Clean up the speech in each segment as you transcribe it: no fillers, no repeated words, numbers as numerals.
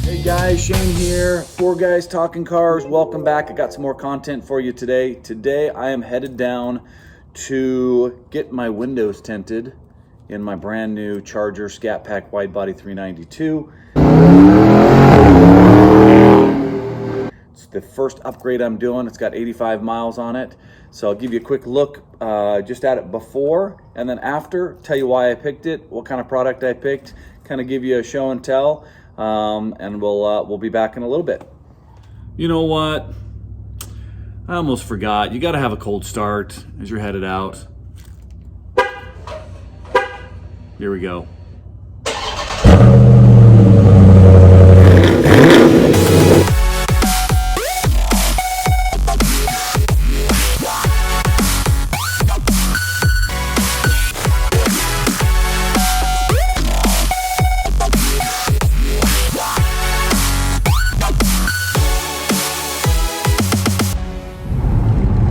Hey guys, Shane here, Four Guys Talking Cars. Welcome back. I got some more content for you today. Today I am headed down to get my windows tinted in my brand new Charger Scat Pack Widebody 392. It's the first upgrade I'm doing. It's got 85 miles on it. So I'll give you a quick look just at it before and then after, tell you why I picked it, what kind of product I picked, kind of give you a show and tell. And we'll be back in a little bit. You know what? I almost forgot. You got to have a cold start as you're headed out. Here we go.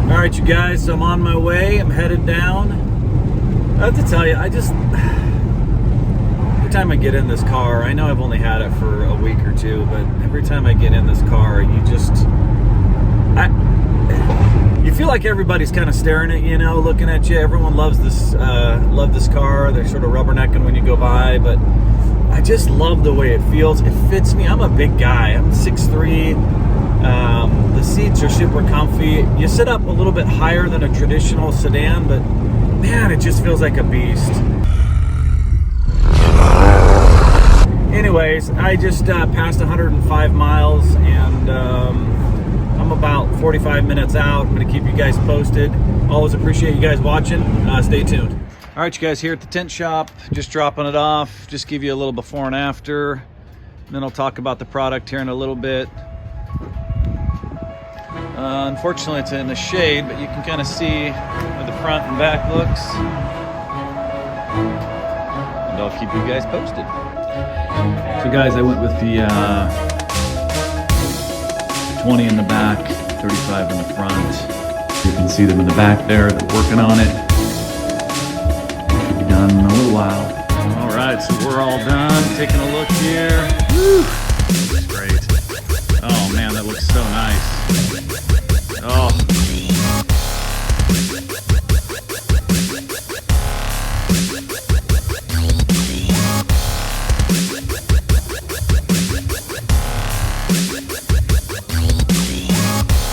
All right, you guys, so I'm on my way. I'm headed down. I have to tell you, every time I get in this car, I know I've only had it for a week or two, but every time I get in this car, you feel like everybody's kind of staring at you, looking at you. Everyone loves this car. They're sort of rubbernecking when you go by, but I just love the way it feels. It fits me. I'm a big guy. I'm 6'3". The seats are super comfy. You sit up a little bit higher than a traditional sedan, but man, it just feels like a beast. Anyways, I just passed 105 miles and I'm about 45 minutes out. I'm going to keep you guys posted. Always appreciate you guys watching. Stay tuned. All right, you guys, here at the tint shop, just dropping it off. Just give you a little before and after. And then I'll talk about the product here in a little bit. Unfortunately, it's in the shade, but you can kind of see where the front and back looks. And I'll keep you guys posted. So guys, I went with the 20 in the back, 35 in the front. You can see them in the back there. They're working on it. Should be done in a little while. All right, so we're all done. Taking a look here. Woo! That's great. Oh man, that looks so nice. Oh.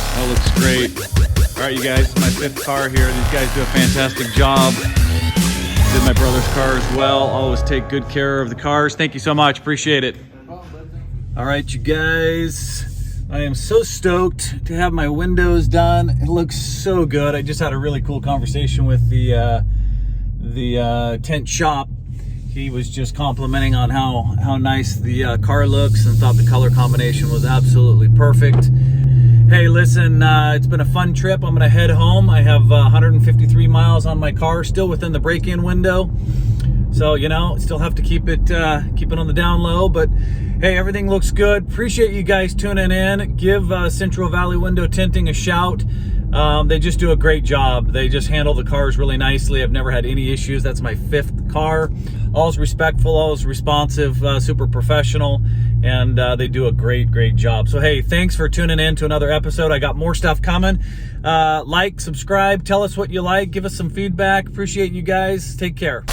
That looks great. All right, you guys, this is my 5th car here. These guys do a fantastic job. Did my brother's car as well. Always take good care of the cars. Thank you so much. Appreciate it. All right, you guys. I am so stoked to have my windows done. It looks so good. I just had a really cool conversation with the tent shop. He was just complimenting on how nice the car looks and thought the color combination was absolutely perfect. Hey, listen, it's been a fun trip. I'm gonna head home. I have 153 miles on my car, still within the break-in window. So, still have to keep it on the down low, but hey, everything looks good. Appreciate you guys tuning in. Give Central Valley Window Tinting a shout. They just do a great job. They just handle the cars really nicely. I've never had any issues. That's my 5th car. All's respectful, all's responsive, super professional, and they do a great job. So hey, thanks for tuning in to another episode. I got more stuff coming. Like, subscribe, tell us what you like, give us some feedback. Appreciate you guys. Take care.